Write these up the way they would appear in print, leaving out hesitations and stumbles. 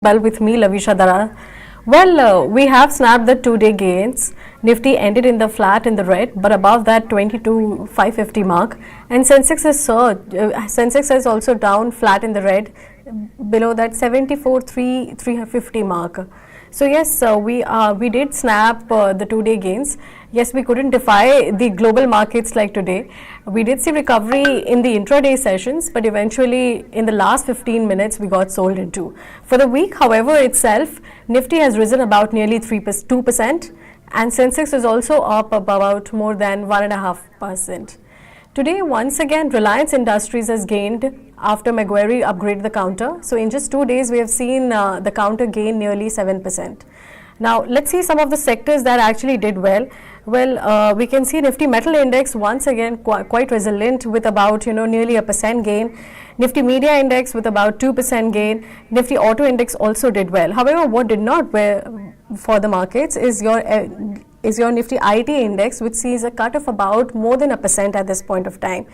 well with me, Lovisha Darad. Well, we have snapped the 2-day gains. Nifty ended in the flat in the red, but above that 22,550 mark. And Sensex is surged. Sensex is also down flat in the red, below that 74,350 mark. So yes, we did snap the 2-day gains. Yes, we couldn't defy the global markets like today. We did see recovery in the intraday sessions, but eventually in the last 15 minutes we got sold into. For the week, however, itself, Nifty has risen about nearly 2%, and Sensex is also up about more than 1.5%. Today, once again, Reliance Industries has gained after Macquarie upgraded the counter. So in just 2 days, we have seen the counter gain nearly 7%. Now, let's see some of the sectors that actually did well. Well, we can see Nifty Metal Index once again quite resilient with about nearly a percent gain. Nifty Media Index with about 2% gain. Nifty Auto Index also did well. However, what did not well for the markets is your Nifty IT Index, which sees a cut of about more than a percent at this point of time.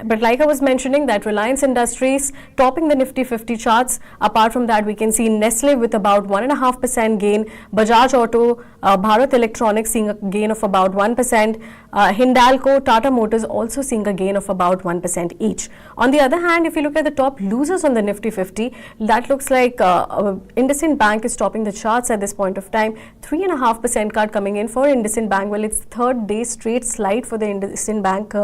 But like I was mentioning, that Reliance Industries topping the Nifty 50 charts. Apart from that, we can see Nestle with about 1.5% gain, Bajaj Auto, Bharat Electronics seeing a gain of about 1%, Hindalco, Tata Motors also seeing a gain of about 1% each. On the other hand, if you look at the top losers on the Nifty 50, that looks like IndusInd Bank is topping the charts at this point of time. 3.5% cut coming in for IndusInd Bank. Well, it's third day straight slide for the IndusInd Bank,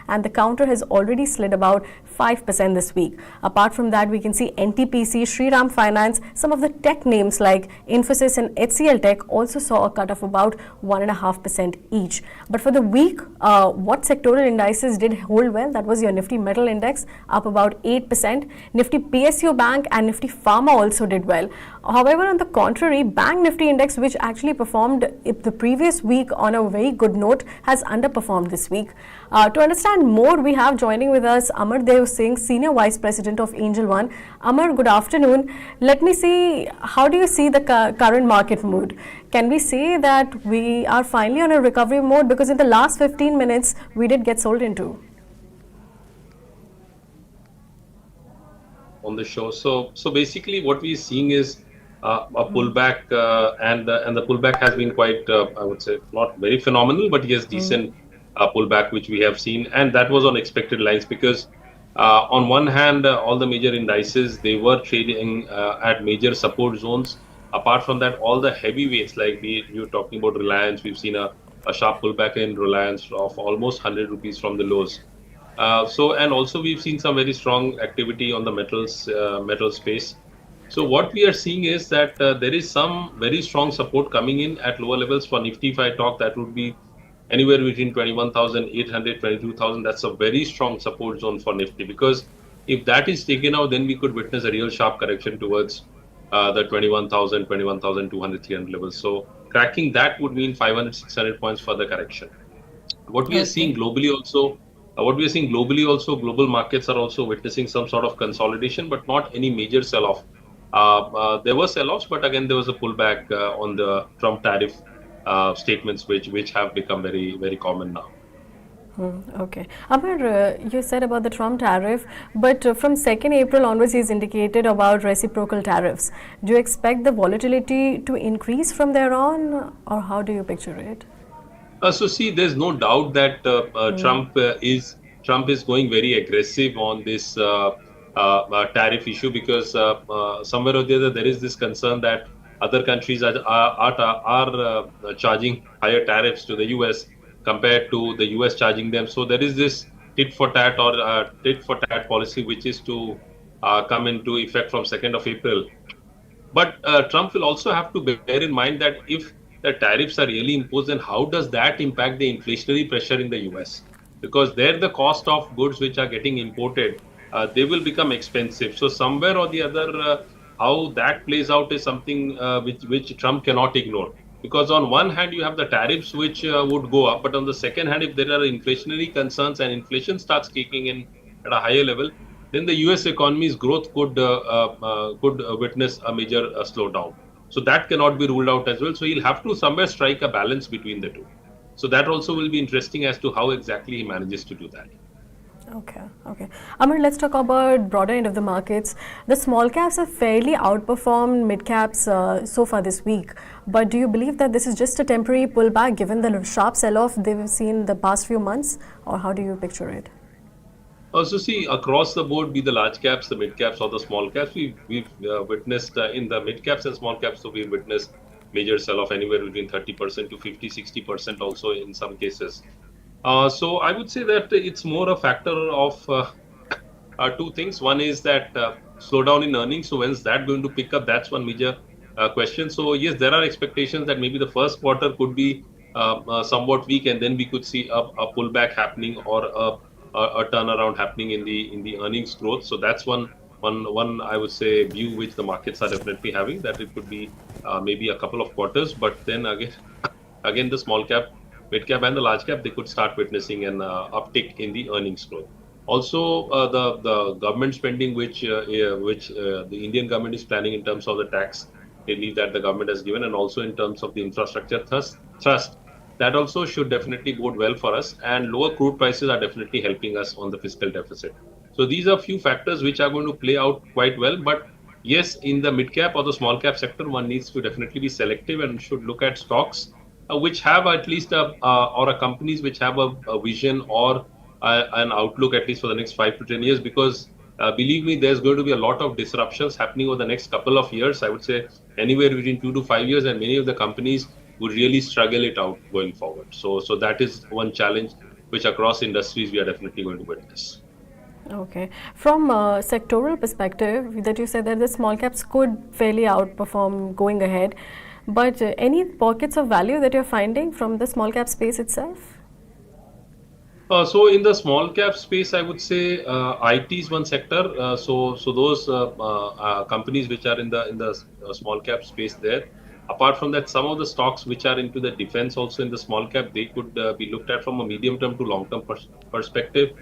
and the counter has already slid about 5% this week. Apart from that, we can see NTPC, Shriram Finance, some of the tech names like Infosys and HCL Tech also saw a cut of about 1.5% each. But for the week, what sectoral indices did hold well? That was your Nifty Metal Index up about 8%. Nifty PSU Bank and Nifty Pharma also did well. However, on the contrary, Bank Nifty Index, which actually performed the previous week on a very good note, has underperformed this week. To understand more, we have joining with us Aamar Deo Singh, Senior Vice President of Angelone. Amar, good afternoon. Let me see, how do you see the current market mood? Can we say that we are finally on a recovery mode? Because in the last 15 minutes, we did get sold into. On the show. So basically what we're seeing is a pullback, and the pullback has been quite, I would say, not very phenomenal, but yes, decent pullback which we have seen, and that was on expected lines because on one hand, all the major indices, they were trading at major support zones. Apart from that, all the heavyweights, like you're talking about Reliance, we've seen a sharp pullback in Reliance of almost 100 rupees from the lows. And also we've seen some very strong activity on the metal space. So what we are seeing is that there is some very strong support coming in at lower levels for Nifty. If I talk, that would be anywhere between 21,800, 22,000. That's a very strong support zone for Nifty, because if that is taken out, then we could witness a real sharp correction towards the 21,000, 21,200, 300 levels. So cracking that would mean 500, 600 points for the correction. What we are seeing globally also, global markets are also witnessing some sort of consolidation, but not any major sell-off. There were sell-offs, but again, there was a pullback on the Trump tariff statements, which have become very, very common now. Okay. Amar, you said about the Trump tariff, but from 2nd April onwards, he's indicated about reciprocal tariffs. Do you expect the volatility to increase from there on, or how do you picture it? So see, there's no doubt that Trump is going very aggressive on this tariff issue, because somewhere or the other there is this concern that other countries are charging higher tariffs to the US compared to the US charging them. So there is this tit for tat or tit for tat policy which is to come into effect from 2nd of April. But Trump will also have to bear in mind that if the tariffs are really imposed, then how does that impact the inflationary pressure in the US? Because there the cost of goods which are getting imported, they will become expensive. So somewhere or the other, how that plays out is something which Trump cannot ignore. Because on one hand, you have the tariffs which would go up, but on the second hand, if there are inflationary concerns and inflation starts kicking in at a higher level, then the US economy's growth could witness a major slowdown. So that cannot be ruled out as well. So he'll have to somewhere strike a balance between the two. So that also will be interesting as to how exactly he manages to do that. Okay, okay. Amar, let's talk about broader end of the markets. The small caps have fairly outperformed mid caps so far this week. But do you believe that this is just a temporary pullback given the sharp sell-off they've seen the past few months, or how do you picture it? Also, see across the board, be the large caps, the mid caps, or the small caps, we've witnessed in the mid caps and small caps, so we've witnessed major sell-off anywhere between 30% to 50-60% also in some cases. So I would say that it's more a factor of two things. One is that slowdown in earnings. So when's that going to pick up? That's one major question. So yes, there are expectations that maybe the first quarter could be somewhat weak, and then we could see a pullback happening or a turnaround happening in the earnings growth. So that's one I would say view which the markets are definitely having, that it could be maybe a couple of quarters. But then again the small cap, mid cap, and the large cap, they could start witnessing an uptick in the earnings growth. Also, the government spending, which the Indian government is planning in terms of the tax relief that the government has given, and also in terms of the infrastructure thrust, that also should definitely bode well for us. And lower crude prices are definitely helping us on the fiscal deficit. So these are few factors which are going to play out quite well. But yes, in the mid cap or the small cap sector, one needs to definitely be selective and should look at stocks which have at least or a companies which have a vision or an outlook at least for the next 5 to 10 years. Because believe me, there's going to be a lot of disruptions happening over the next couple of years. I would say anywhere between 2 to 5 years, and many of the companies would really struggle it out going forward. So that is one challenge which across industries we are definitely going to witness. Okay. From a sectoral perspective, that you said that the small caps could fairly outperform going ahead, but any pockets of value that you're finding from the small cap space itself? So in the small cap space, I would say IT is one sector. So those companies which are in the small cap space there. Apart from that, some of the stocks which are into the defense also in the small cap, they could be looked at from a medium term to long term perspective.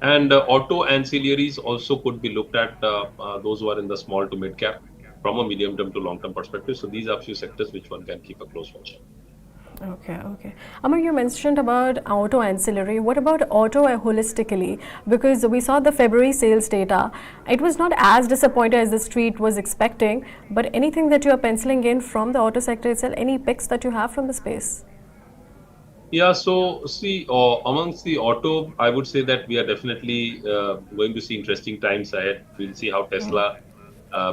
And auto ancillaries also could be looked at, those who are in the small to mid cap from a medium term to long term perspective. So these are few sectors which one can keep a close watch on. Okay, okay. Amar, you mentioned about auto ancillary. What about auto holistically? Because we saw the February sales data. It was not as disappointed as the street was expecting, but anything that you are penciling in from the auto sector itself, any picks that you have from the space? Yeah, so see, amongst the auto, I would say that we are definitely going to see interesting times ahead. We'll see how Tesla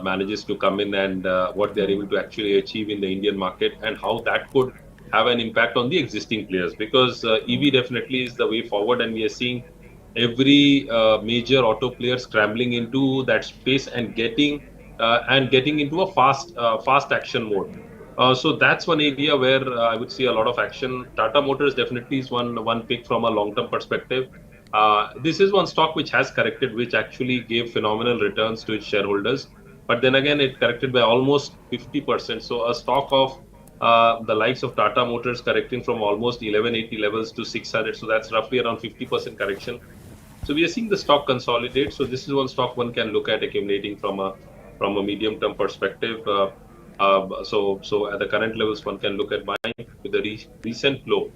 manages to come in and what they're able to actually achieve in the Indian market, and how that could have an impact on the existing players. Because EV definitely is the way forward, and we are seeing every major auto player scrambling into that space and getting into a fast action mode. So that's one area where I would see a lot of action. Tata Motors definitely is one pick from a long term perspective. This is one stock which has corrected, which actually gave phenomenal returns to its shareholders. But then again, it corrected by almost 50%. So a stock of the likes of Tata Motors correcting from almost 1180 levels to 600. So that's roughly around 50% correction. So we are seeing the stock consolidate. So this is one stock one can look at accumulating from a medium term perspective. So at the current levels, one can look at buying with the recent low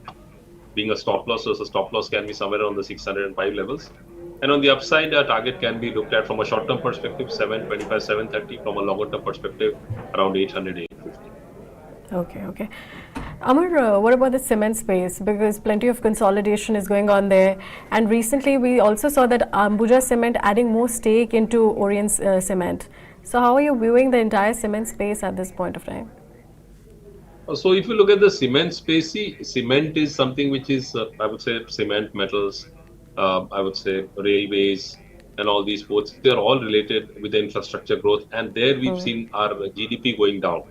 being a stop loss. So the stop loss can be somewhere on the 605 levels. And on the upside, target can be looked at from a short term perspective, 725, 730. From a longer term perspective, around 800, 850. Okay, okay. Amar, what about the cement space? Because plenty of consolidation is going on there. And recently, we also saw that Ambuja Cement adding more stake into Orient Cement. So, how are you viewing the entire cement space at this point of time? So if you look at the cement space, see, cement is something which is, I would say, cement, metals, I would say, railways, and all these ports. They're all related with the infrastructure growth, and there we've seen our GDP going down.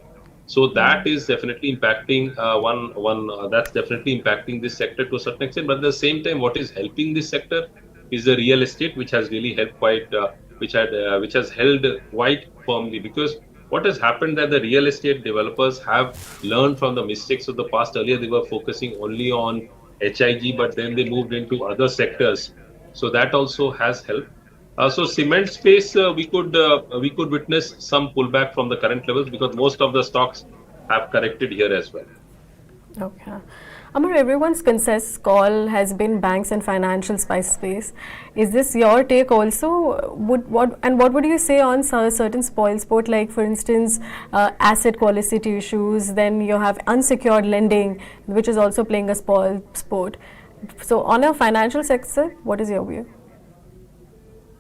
So that is definitely impacting that's definitely impacting this sector to a certain extent. But at the same time, what is helping this sector is the real estate, which has really helped which has held quite firmly. Because what has happened that the real estate developers have learned from the mistakes of the past. Earlier, they were focusing only on HIG, but then they moved into other sectors. So that also has helped. So cement space, we could witness some pullback from the current levels because most of the stocks have corrected here as well. Okay. Amar, everyone's consensus call has been banks and financial space. Is this your take also? What would you say on certain spoil sport, like for instance, asset quality issues? Then you have unsecured lending, which is also playing a spoil sport. So on a financial sector, what is your view?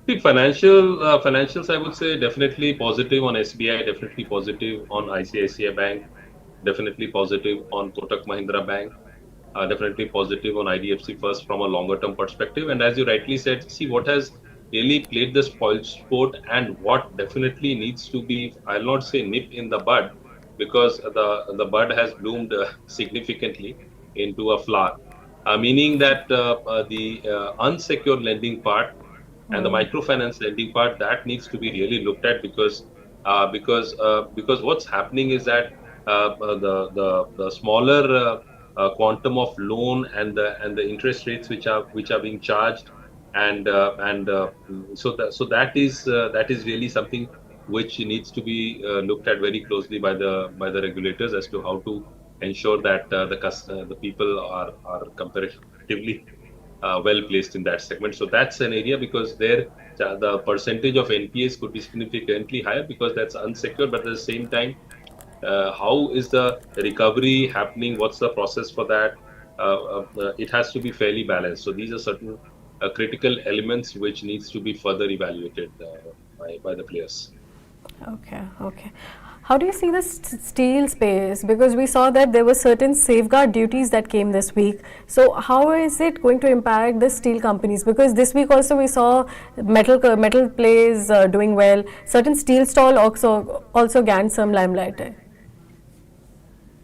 See, financials, I would say definitely positive on SBI, definitely positive on ICICI Bank, definitely positive on Kotak Mahindra Bank, definitely positive on IDFC First from a longer term perspective. And as you rightly said, see what has really played the spoil sport and what definitely needs to be, I'll not say nip in the bud, because the bud has bloomed significantly into a flower, meaning that the unsecured lending part and the microfinance lending part, that needs to be really looked at, because what's happening is that the smaller quantum of loan and the interest rates which are being charged, and so that is really something which needs to be looked at very closely by the regulators as to how to ensure that the people are comparatively well placed in that segment. So that's an area, because there the percentage of NPAs could be significantly higher because that's unsecured. But at the same time, how is the recovery happening? What's the process for that? It has to be fairly balanced. So these are certain critical elements which needs to be further evaluated by the players. Okay, okay. How do you see the steel space? Because we saw that there were certain safeguard duties that came this week. So how is it going to impact the steel companies? Because this week also we saw metal plays doing well. Certain steel stall also gained some limelight.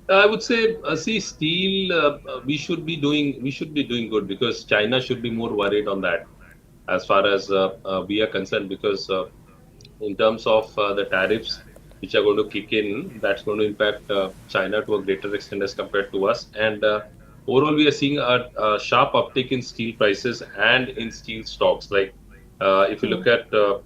I would say, see, steel. We should be doing good, because China should be more worried on that as far as we are concerned, because in terms of the tariffs which are going to kick in, that's going to impact China to a greater extent as compared to us. And overall, we are seeing a sharp uptick in steel prices and in steel stocks. Like if you look at the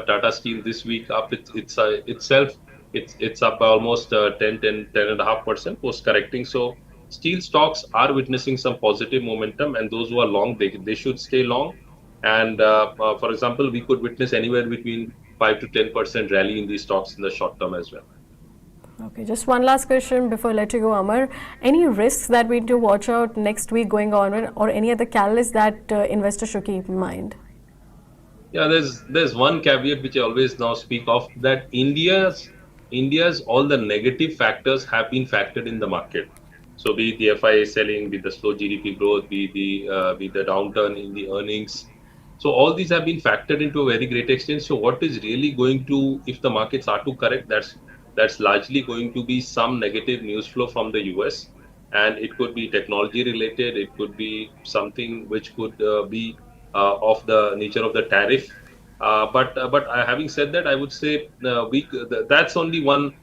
Tata Steel this week, up itself, it's up by almost 10.5% post correcting. So steel stocks are witnessing some positive momentum, and those who are long, they should stay long. And for example, we could witness anywhere between 5 to 10% rally in these stocks in the short term as well. Okay, just one last question before I let you go, Amar. Any risks that we need to watch out next week going on, or any other catalyst that investors should keep in mind? Yeah, there's one caveat which I always now speak of, that India's all the negative factors have been factored in the market. So be it the FIA selling, be the slow GDP growth, be the downturn in the earnings. So all these have been factored into a very great extent. So what is really going to, if the markets are to correct, that's largely going to be some negative news flow from the US, and it could be technology related, it could be something which could be of the nature of the tariff. But having said that, I would say that's only one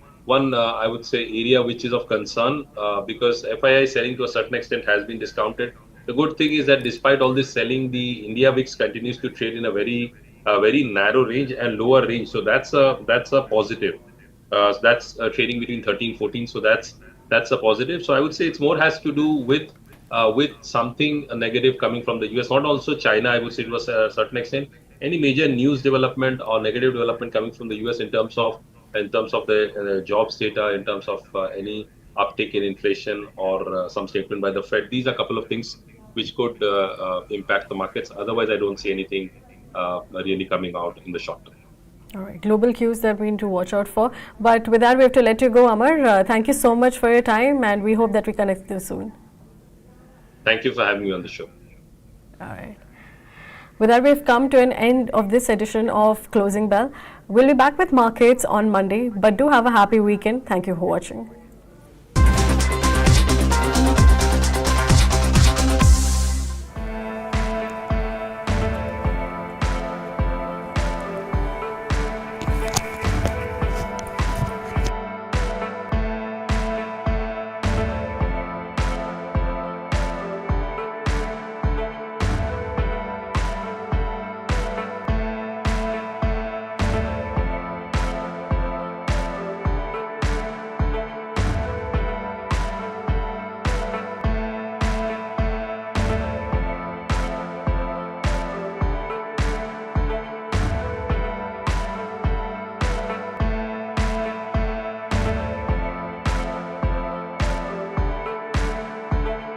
I would say area which is of concern, because FII selling to a certain extent has been discounted. The good thing is that despite all this selling, the India VIX continues to trade in a very narrow range and lower range. So that's a positive. That's trading between 13, 14. So that's a positive. So I would say it's more has to do with something negative coming from the US, not also China. I would say to a certain extent, any major news development or negative development coming from the US in terms of the jobs data, in terms of any uptick in inflation, or some statement by the Fed. These are a couple of things which could impact the markets. Otherwise, I don't see anything really coming out in the short term. All right, global cues that we need to watch out for. But with that, we have to let you go, Amar. Thank you so much for your time, and we hope that we connect this soon. Thank you for having me on the show. All right. With that, we've come to an end of this edition of Closing Bell. We'll be back with markets on Monday, but do have a happy weekend. Thank you for watching.